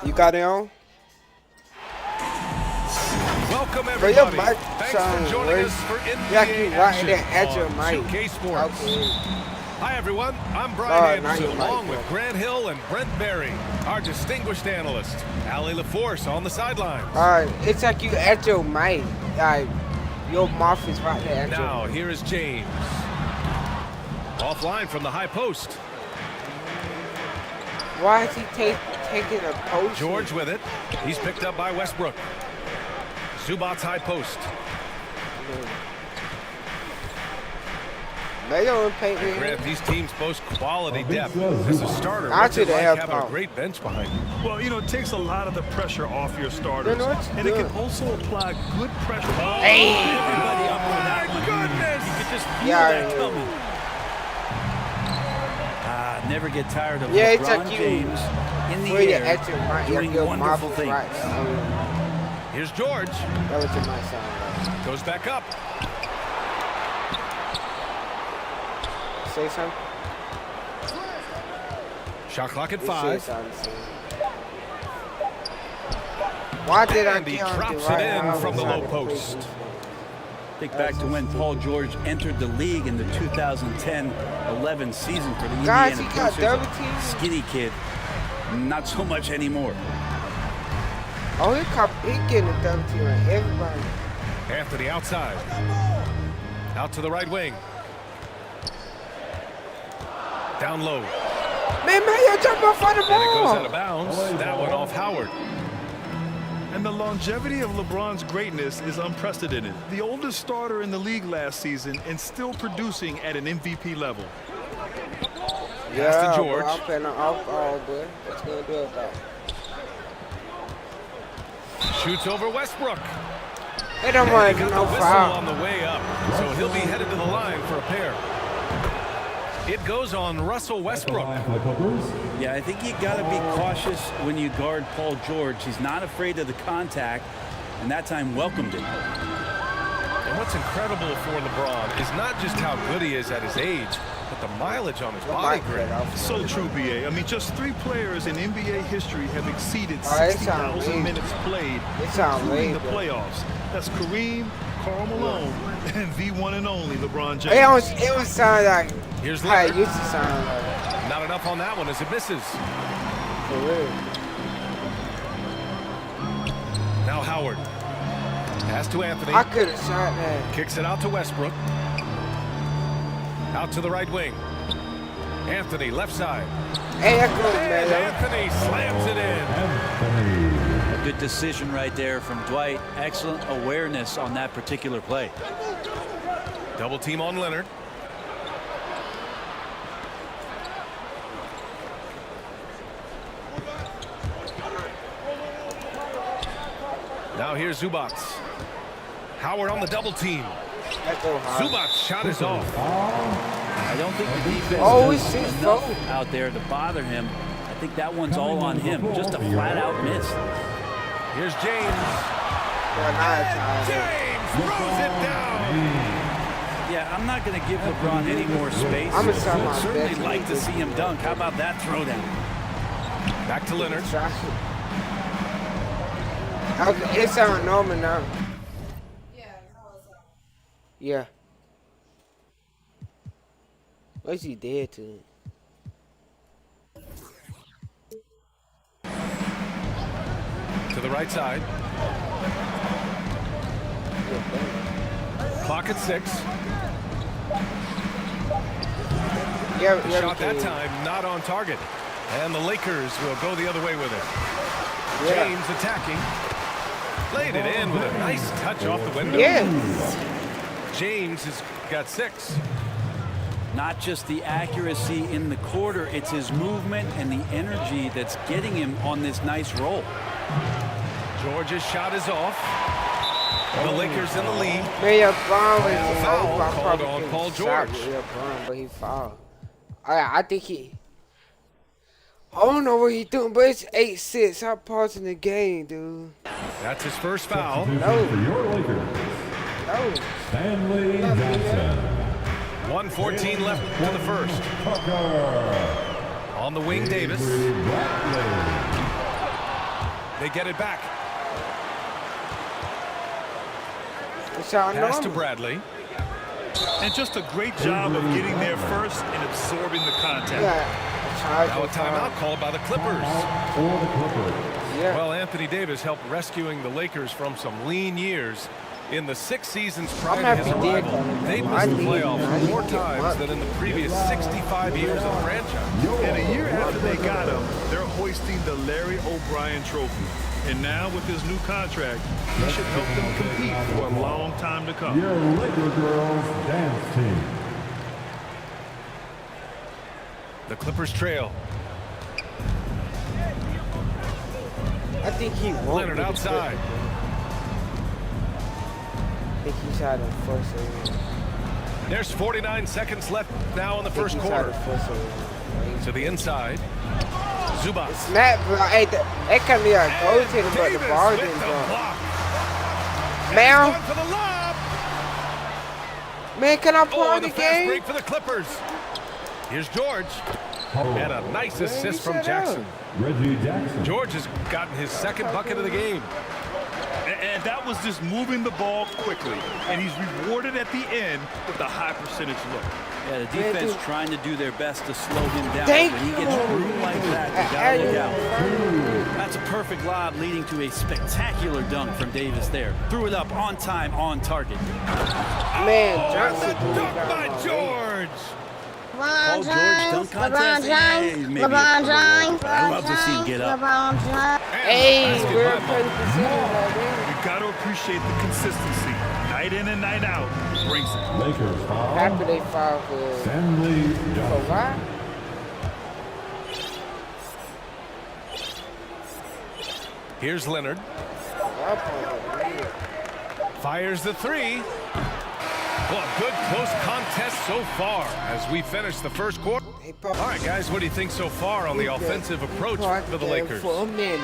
You got it on? Welcome Bro, your everybody. mic Thanks sound for joining worse. us for NBA Yeah, you right action there at your on mic. 2K Sports. Okay. Hi everyone, I'm Brian now Anderson your mic, along with bro. Grant Hill and Brent Berry, our distinguished analyst. Allie LaForce on the sidelines. It's like you at your mic. Like, your mouth is right there at Now your mic. here is James. Offline from the high post. Why is he taking a post? George with it. He's picked up by Westbrook. Zubac's high post. They don't pay me. Grant, these teams boast quality depth. As a starter, I what's it should like have having a fouled. great bench behind you? Well, you know, it takes a lot of the pressure off your starters. You know what you and it doing? can also apply good pressure. Hey! Everybody up for that one. Goodness! You could just feel Yeah, that yeah. coming. Never get tired of Yeah, it's LeBron like you- James in the Where you air at your mic, doing your mouth wonderful is things. right. Here's George. That was your mic sound like. Goes back up. Say something? Shot clock at You 5. said something. Why did I And he get on drops the right it in arm from the inside low the post. prison? Think back to when Paul George entered the league in the 2010-11 season for the Guys, Indiana he got Pacers. double A teamed. skinny kid. Not so much anymore. Oh, he getting a double team on everybody. Anthony outside. Out to the right wing. Down low. Man, you jump off on the And it goes out ball. of bounds. That one off Howard. And the longevity of LeBron's greatness is unprecedented. The oldest starter in the league last season and still producing at an MVP level. Yeah, to George. bro, I'm playing off ball, boy. What's gonna do about it? Shoots over Westbrook. They don't And want he to got do the no whistle foul. on the way up. So he'll be headed to the line for a pair. It goes on Russell Westbrook. Yeah, I think you got to be cautious when you guard Paul George. He's not afraid of the contact, and that time welcomed it. And what's incredible for LeBron is not just how good he is at his age, but the mileage on his body Mic grip. cut off. So true, BA. I mean, just 3 players in NBA history have exceeded Oh, it sound 60,000 way- minutes played, It sound way including the better. playoffs. That's Kareem, Karl Malone, and the one and only LeBron James. It was sound like Here's how it Leonard. used to sound like. Not enough on that one as it misses. For real. Now Howard. Pass to Anthony. I could have shot that. Kicks it out to Westbrook. Out to the right wing. Anthony, left side. Hey, that's good, And man. Anthony slams it in. A good decision right there from Dwight. Excellent awareness on that particular play. Double team on Leonard. Now here's Zubac. Howard on the double team. That go hard. Zubac's shot is off. I don't think the defense Oh, does it's enough 6-4. out there to bother him. I think that one's all on him. Just a flat-out miss. Here's James. Well, now it's hard. James throws it down. Yeah, I'm not going to give LeBron any more space. I'ma try my Would certainly best. like to see him dunk. How about that throwdown? Back to Leonard. Shot it. Okay, it sound normal now. Yeah. What's he dead to? To the right side. Clock at 6. Yeah, Shot that time, not on target. And the Lakers will go the other way with it. Yeah. James attacking. Laid it in with a nice touch off the window. Yeah. James has got 6. Not just the accuracy in the quarter, it's his movement and the energy that's getting him on this nice roll. George's shot is off. The Lakers in the lead. Man, your Brown was And a foul called on Paul George. Yeah, Brown, but he fouled. I think he. I don't know what he's doing, but it's 8-6. I'm pausing the game, dude. That's his first foul. No. For your Lakers, No. Stanley Johnson. 1:14 left to the first. Tucker. On the wing, Davis. Bradley. They get it back. It's all Pass to normal. Bradley. And just a great job of getting there first and absorbing the contact. Yeah. Now a timeout called by the Clippers. For the Clippers. Yeah. Well, Anthony Davis helped rescuing the Lakers from some lean years. In the 6 seasons prior to his happy he did. arrival, they missed the playoffs more times than in the previous 65 years of the franchise. And a year after they got him, they're hoisting the Larry O'Brien Trophy. And now with his new contract, he should help them compete for a long time to come. Your Laker girls dance team. The Clippers trail. I think he won't. Leonard outside. I think he's out of force it. There's 49 seconds left now in the first quarter. To the inside. Zubac. Snap, but hey, that can be a goal to him, but the ball didn't go. Man, For the lob. man, can I Oh, play the the fast game? break for the Clippers. Here's George. And a nice assist from Jackson. Reggie Jackson. George has gotten his second bucket of the game. And that was just moving the ball quickly. And he's rewarded at the end with a high percentage look. Yeah, the defense trying to do their best to slow him down. Thank When he you. gets through like that, you gotta look out. That's a perfect lob leading to a spectacular dunk from Davis there. Threw it up on time, on target. Man, Johnson. Dunk by George. Paul LeBron George James, dunk LeBron contest? James, Maybe a LeBron couple James, of- I'd love to see him get up. LeBron James. Hey, Basket we're by Monk. putting position right there. You got to appreciate the consistency. Night in and night out, brings it. Lakers foul. After they foul for Stanley Johnson. why? Here's Leonard. Fires the three. Well, a good close contest so far as we finish the first quarter. All right, guys, what do you think so far on the offensive approach for the Lakers? For a minute.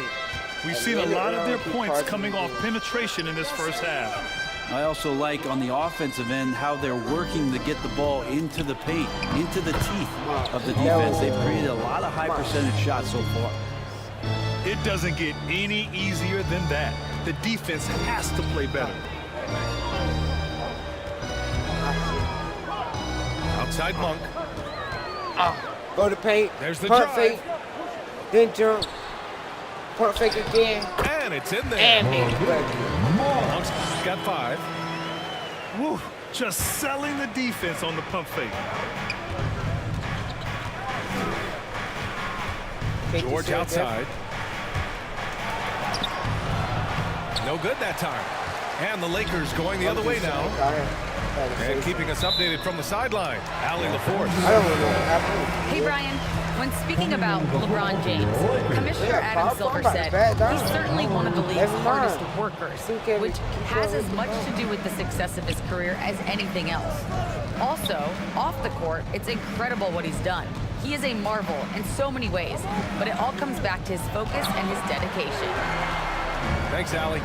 We've seen a lot of their points coming off penetration in this first half. I also like on the offensive end how they're working to get the ball into the paint, into the teeth of the defense. They've created a lot of high percentage shots so far. It doesn't get any easier than that. The defense has to play better. Outside Monk. Go to paint. There's the Pump drive. fake. Then jump. Pump fake again. And it's in there. And make it back. Monk's got 5. Woo, just selling the defense on the pump fake. George outside. No good that time. And the Lakers going the other way now. And keeping us updated from the sideline, Allie LaForce. I don't know what happened. Hey, Brian. When speaking about LeBron James, Commissioner Yeah, Adam Bob, Silver I'm about to said bet down. he's certainly one of the league's Never mind. hardest workers, Think every- which has as much to do with the success of his career as anything else. Also, off the court, it's incredible what he's done. He is a marvel in so many ways, but it all comes back to his focus and his dedication. Thanks, Allie.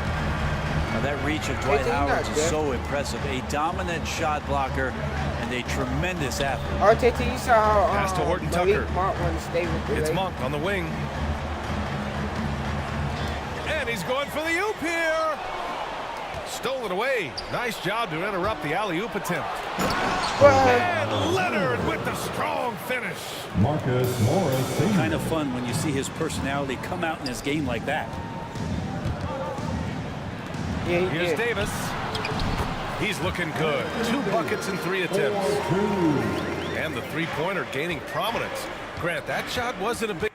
Now that reach of Dwight Hey, Howard not is good. so impressive. A dominant shot blocker and a tremendous athlete. Arteta, you saw how Pass to Horton Malik Tucker. Monk wanted to stay with the It's Lakers. Monk on the wing. And he's going for the oop here. Stole it away. Nice job to interrupt the alley-oop attempt. And Leonard with the strong finish. Marcus Morris Sr. Kind of fun when you see his personality come out in his game like that. Yeah, he Here's did. Davis. He's looking good. 2 buckets in 3 attempts. And the three-pointer gaining prominence. Grant, that shot wasn't a big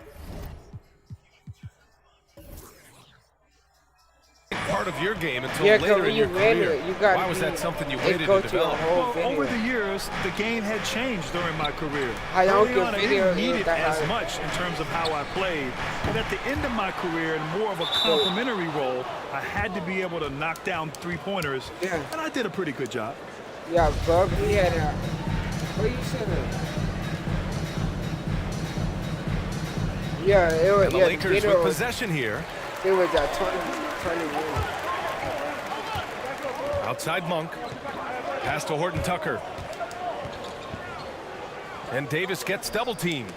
part of your game until Yeah, 'cause later when in you your ran career. it, you gotta Why was be- that something you it waited go to to a develop? whole Well, video. over the years, the game had changed during my career. I don't Early get on, I video, didn't need you it got as how- much in terms of how I played. But at the end of my career, in more of a complementary role, I had to be able to knock down three-pointers, Yeah. and I did a pretty good job. Yeah, Bub, he had a. Where you sitting? Yeah, it was. And the Yeah, Lakers video with was, possession here. it was a 20 minutes. Outside Monk. Pass to Horton Tucker. And Davis gets double teamed.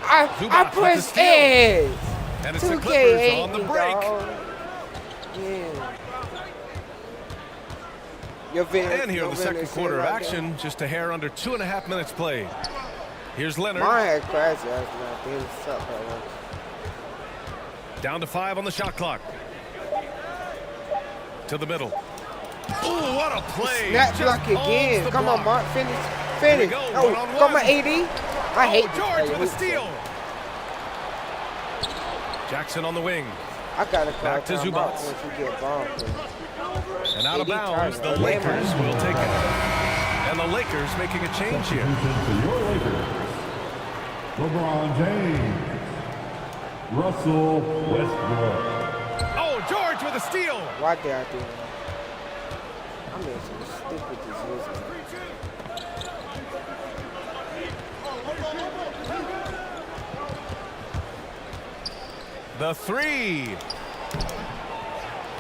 I Zubac with the pushed steal. it. And it's the Clippers 2K on the me, break. dog. Yeah. Your Venice, And here in the second quarter of like action, just a hair under 2.5 minutes played. Here's Leonard. Mine had crashed last night. They was up at once. Down to 5 on the shot clock. To the middle. Ooh, what a play. Snap Just block owns again. the Come on, block. Mark. Finish. Here we Finish. go, Oh, one-on-one. come on, AD. I hate this George play. with a steal. Jackson on the wing. I gotta call Back to time Zubac. out once you get ball. And out of AD bounds, the trying. Lakers will take it. And the Lakers making a change here. Substitution for your Lakers. LeBron James. Russell Westbrook. Oh, George with a steal. Why did I do that? I made some stupid decisions. The three.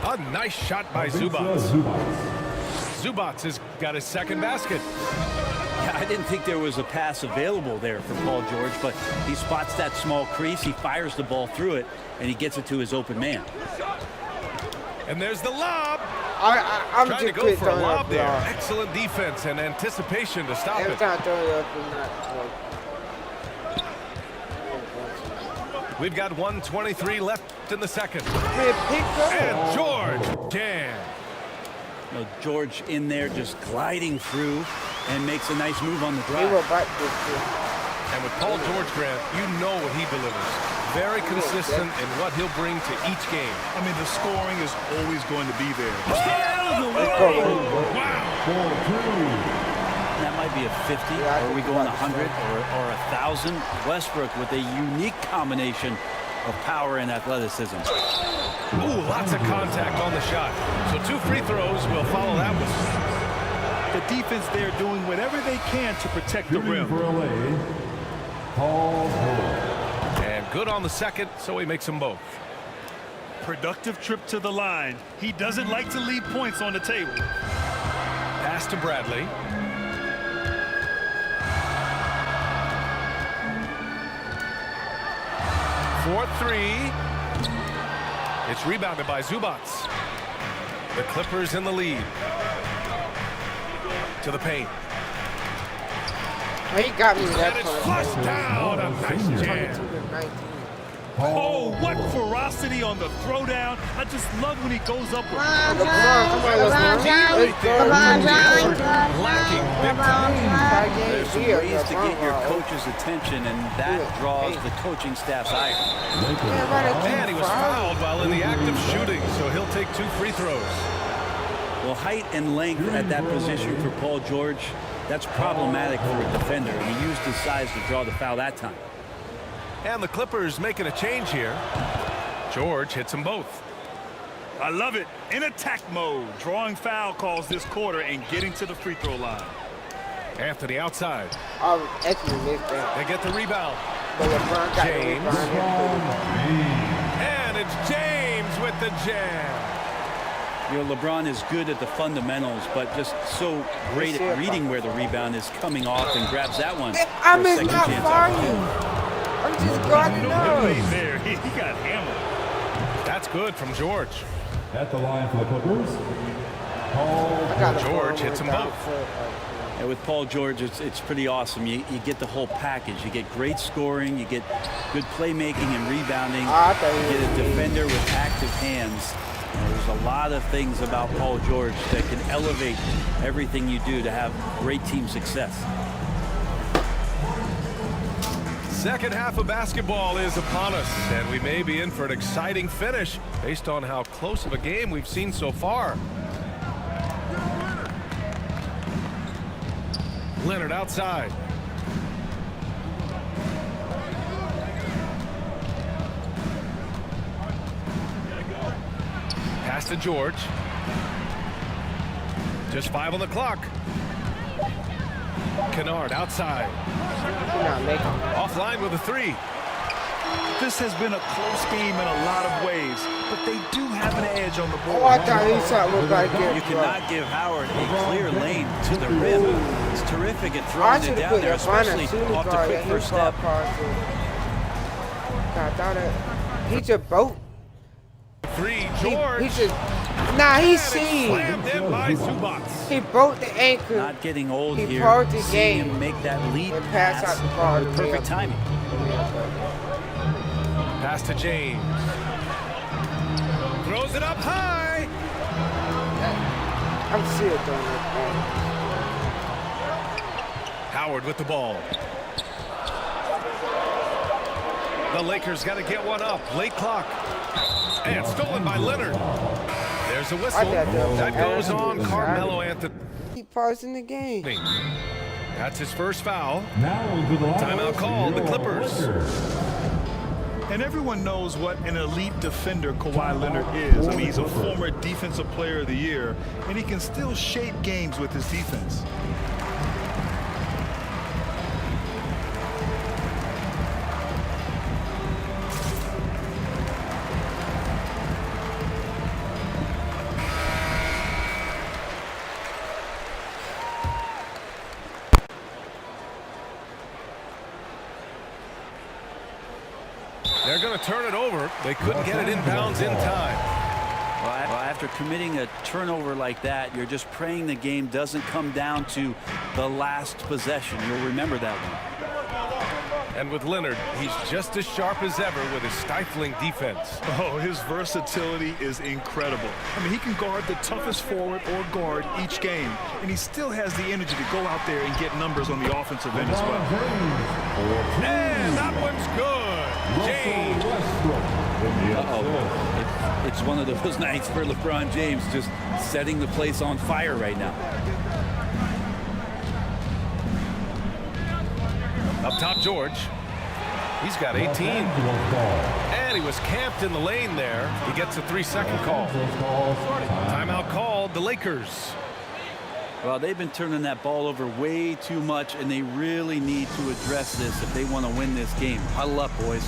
A nice shot by Vince Zubac. Zubac. Zubac has got his second basket. Yeah, I didn't think there was a pass available there for Paul George, but he spots that small crease, he fires the ball through it, and he gets it to his open man. And there's the lob. I'm Trying just to go quit for a throwing lob up there. y'all. Excellent defense and anticipation to stop Every it. time I throw it up, it's not working. We've got 1:23 left in the second. Man, pick up. And George jam. You know, George in there just gliding through and makes a nice move on the He drive. will bite this shit. And with Paul George, Grant, you know what he delivers. Very consistent in what he'll bring to each game. I mean, the scoring is always going to be there. Wow. 4-2. That might be a 50, Yeah, I or are we think going about 100 the or 1,000? Westbrook with a unique combination of power and athleticism. Ooh, lots of contact on the shot. So 2 free throws will follow that one. The defense there doing whatever they can to protect the Shooting rim. for LA. Paul George. And good on the second, so he makes them both. Productive trip to the line. He doesn't like to leave points on the table. Pass to Bradley. For 3. It's rebounded by Zubac. The Clippers in the lead. To the paint. He got me And that it's time. flushed down. A nice jam. 22-19. Oh, what ferocity on the throwdown. I just love when he goes up with LeBron, come on, LeBron. Let's go. Lacking big time. There's some ways to get your coach's attention, and that draws the coaching staff's eye. And he was fouled while in the act of shooting, so he'll take 2 free throws. Well, height and length at that position for Paul George, that's problematic for a defender, and he used his size to draw the foul that time. And the Clippers making a change here. George hits them both. I love it. In attack mode. Drawing foul calls this quarter and getting to the free throw line. Anthony outside. Actually missed that. They get the rebound. But LeBron got James. the rebound. And it's James with the jam. You know, LeBron is good at the fundamentals, but just so great at reading where the rebound is coming off and grabs that one. I for a mean, second not chance far you. opportunity. I'm just guarding No way those. there. He got hammered. That's good from George. At the line for the Clippers. Paul George hits them both. And with Paul George, it's pretty awesome. You get the whole package. You get great scoring, you get good playmaking and rebounding, I thought he you get a was- defender with active hands. And there's a lot of things about Paul George that can elevate everything you do to have great team success. Second half of basketball is upon us, and we may be in for an exciting finish based on how close of a game we've seen so far. Leonard outside. Pass to George. Just 5 on the clock. Kennard outside. You're not making it. Offline with a 3. This has been a close game in a lot of ways, but they do have an edge on the Oh, board. I thought he shot was about to get You cannot give Howard a clear lane to the rim. It's terrific at I throwing it should have down put there, LeBron especially as shooting off the guard quick at first his step. part too. God, I thought he just broke. Three, George. He just, nah, he And it's seen. slammed in by Zubats. He broke the ankle. Not getting old He here. paused the Seeing game him make that lead and pass pass out the ball with to perfect me. timing. Pass to James. Throws it up high. I'm still throwing that ball. Howard with the ball. The Lakers got to get one up. Late clock. And stolen by Leonard. There's a whistle. That goes on Carmelo Anthony. He pausing the game. That's his first foul. Now into the line. Timeout called, the Clippers. And everyone knows what an elite defender Kawhi Leonard is. I mean, he's a former Defensive Player of the Year, and he can still shape games with his defense. They're going to turn it over. They couldn't get it inbounds in time. Well, after committing a turnover like that, you're just praying the game doesn't come down to the last possession. You'll remember that one. And with Leonard, he's just as sharp as ever with his stifling defense. Oh, his versatility is incredible. I mean, he can guard the toughest forward or guard each game, and he still has the energy to go out there and get numbers on the offensive end as well. And that one's good. James. Uh-oh. It's one of those nights for LeBron James, just setting the place on fire right now. Up top, George. He's got 18. And he was camped in the lane there. He gets a 3-second call. Timeout called, the Lakers. Well, they've been turning that ball over way too much, and they really need to address this if they want to win this game. Huddle up, boys.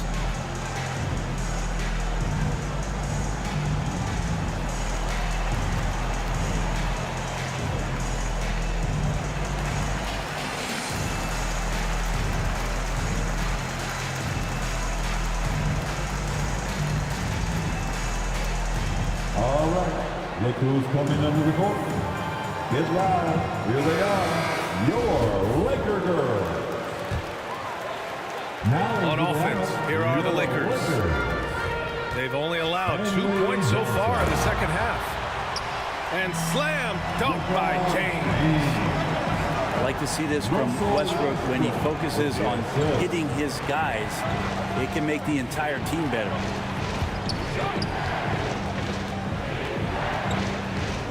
All right. Look who's coming under the court. Get loud. Here they are. Your Laker girls. Now On offense, here are the Lakers. They've only allowed 2 points so far in the second half. And slam dunk by James. I like to see this from Westbrook when he focuses on hitting his guys. It can make the entire team better.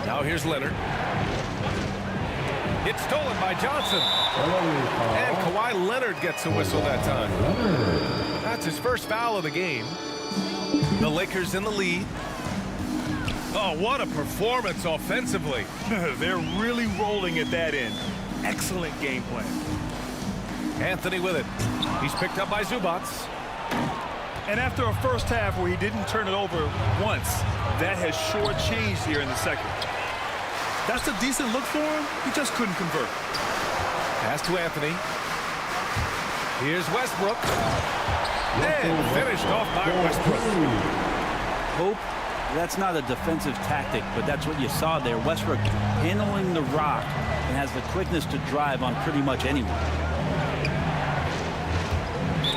Now here's Leonard. It's stolen by Johnson. And Kawhi Leonard gets a whistle that time. That's his first foul of the game. The Lakers in the lead. Oh, what a performance offensively. They're really rolling at that end. Excellent game plan. Anthony with it. He's picked up by Zubats. And after a first half where he didn't turn it over once, that has shortchanged here in the second. That's a decent look for him. He just couldn't convert. Pass to Anthony. Here's Westbrook. And finished off by Westbrook. Hope that's not a defensive tactic, but that's what you saw there. Westbrook handling the rock and has the quickness to drive on pretty much anyone.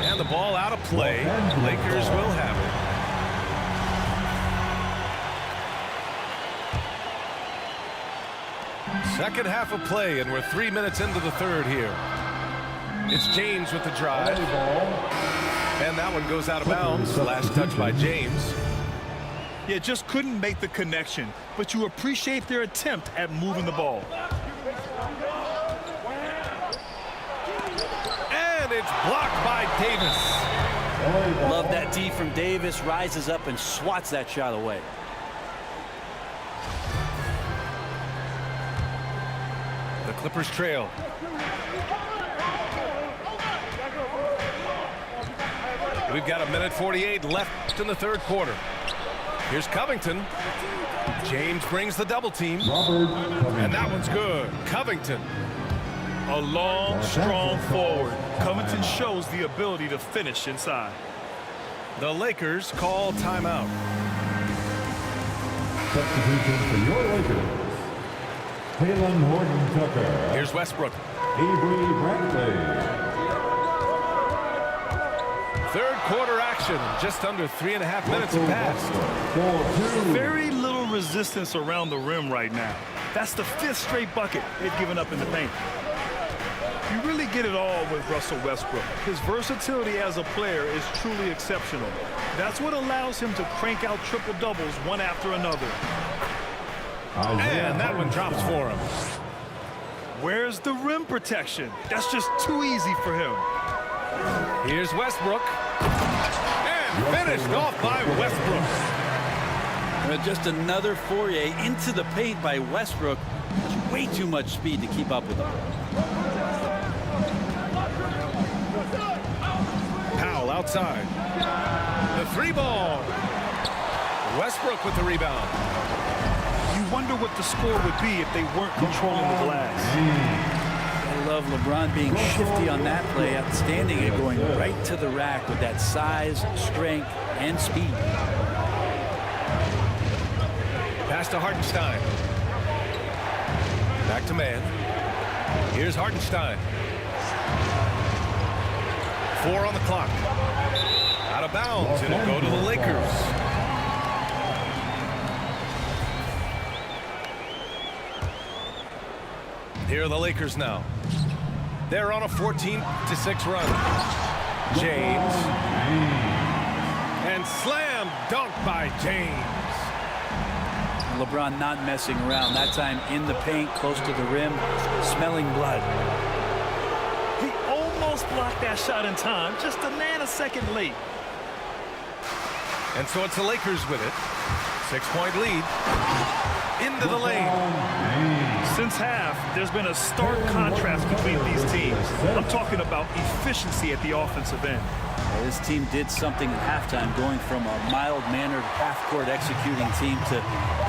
And the ball out of play. Lakers will have it. Second half of play, and we're 3 minutes into the third here. It's James with the drive. And that one goes out of bounds. Last touch by James. Yeah, just couldn't make the connection, but you appreciate their attempt at moving the ball. And it's blocked by Davis. Love that D from Davis. Rises up and swats that shot away. The Clippers trail. We've got 1:48 left in the third quarter. Here's Covington. James brings the double team. And that one's good. Covington. A long, strong forward. Covington shows the ability to finish inside. The Lakers call timeout. Substitution for your Lakers. Taylor Horton-Tucker. Here's Westbrook. Avery Bradley. Third quarter action. Just under 3.5 minutes have passed. Very little resistance around the rim right now. That's the 5th straight bucket they've given up in the paint. You really get it all with Russell Westbrook. His versatility as a player is truly exceptional. That's what allows him to crank out triple-doubles one after another. And that one drops for him. Where's the rim protection? That's just too easy for him. Here's Westbrook. And finished off by Westbrook. Just another foray into the paint by Westbrook. There's way too much speed to keep up with him. Powell outside. The 3-ball. Westbrook with the rebound. You wonder what the score would be if they weren't controlling the glass. I love LeBron being shifty on that play. Outstanding at going right to the rack with that size, strength, and speed. Pass to Hartenstein. Back to man. Here's Hartenstein. 4 on the clock. Out of bounds. It'll go to the Lakers. Here are the Lakers now. They're on a 14-6 run. James. And slam dunk by James. LeBron not messing around. That time in the paint, close to the rim, smelling blood. He almost blocked that shot in time, just a nanosecond late. And so it's the Lakers with it. 6-point lead. Into the lane. Since half, there's been a stark contrast between these teams. I'm talking about efficiency at the offensive end. Well, this team did something at halftime, going from a mild-mannered half-court executing team to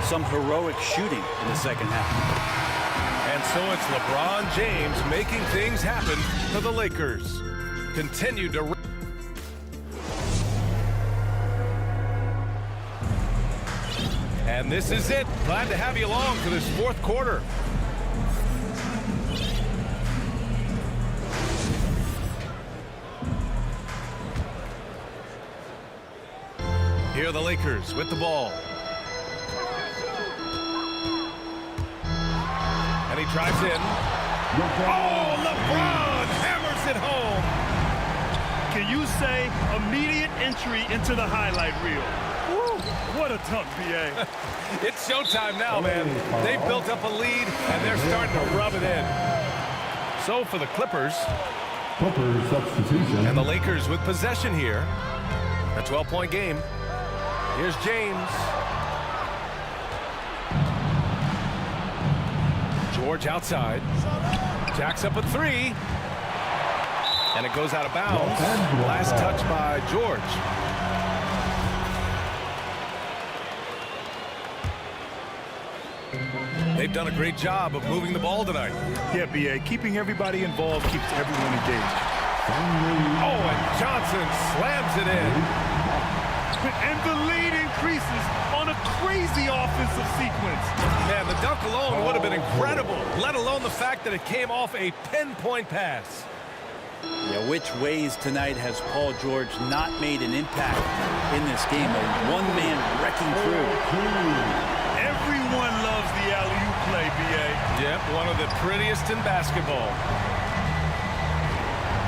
some heroic shooting in the second half. And so it's LeBron James making things happen for the Lakers. Continue to... And this is it. Glad to have you along for this fourth quarter. Here are the Lakers with the ball. And he drives in. Oh, LeBron hammers it home. Can you say immediate entry into the highlight reel? Woo, what a dunk, B.A. It's showtime now, man. They've built up a lead, and they're starting to rub it in. So for the Clippers substitution. and the Lakers with possession here. A 12-point game. Here's James. George outside. Jacks up a 3. And it goes out of bounds. Last touch by George. They've done a great job of moving the ball tonight. Yeah, B.A., keeping everybody involved keeps everyone engaged. Oh, and Johnson slams it in. And the lead increases on a crazy offensive sequence. Man, the dunk alone would have been incredible, let alone the fact that it came off a 10-point pass. Yeah, which ways tonight has Paul George not made an impact in this game? A one-man wrecking crew. Everyone loves the alley-oop play, B.A. Yep, one of the prettiest in basketball.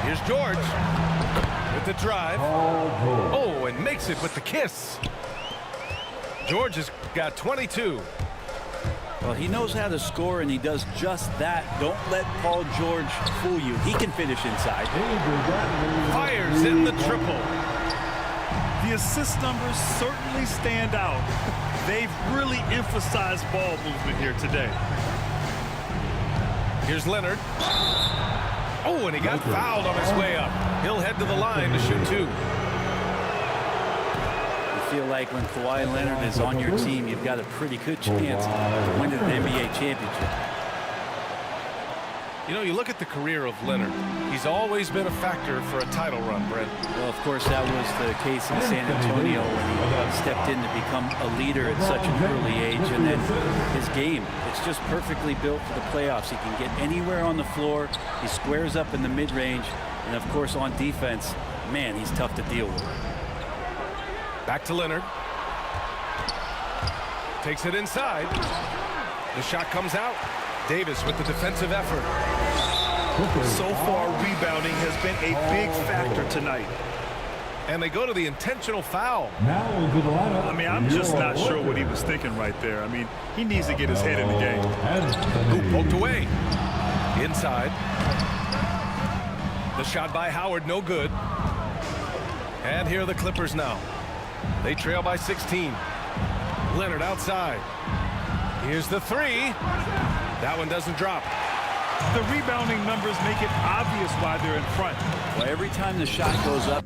Here's George with the drive. Oh, and makes it with the kiss. George has got 22. Well, he knows how to score, and he does just that. Don't let Paul George fool you. He can finish inside. Fires in the triple. The assist numbers certainly stand out. They've really emphasized ball movement here today. Here's Leonard. Oh, and he got fouled on his way up. He'll head to the line to shoot 2. You feel like when Kawhi Leonard is on your team, you've got a pretty good chance to win an NBA championship. You know, you look at the career of Leonard. He's always been a factor for a title run, Brent. Well, of course, that was the case in San Antonio when he stepped in to become a leader at such an early age. And then his game, it's just perfectly built for the playoffs. He can get anywhere on the floor. He squares up in the mid-range. And, of course, on defense, man, he's tough to deal with. Back to Leonard. Takes it inside. The shot comes out. Davis with the defensive effort. So far, rebounding has been a big factor tonight. And they go to the intentional foul. Now into the lineup. I mean, I'm just not sure what he was thinking right there. I mean, he needs to get his head in the game. Ooh, poked away. Inside. The shot by Howard, no good. And here are the Clippers now. They trail by 16. Leonard outside. Here's the three. That one doesn't drop. The rebounding numbers make it obvious why they're in front. Well, every time the shot goes up,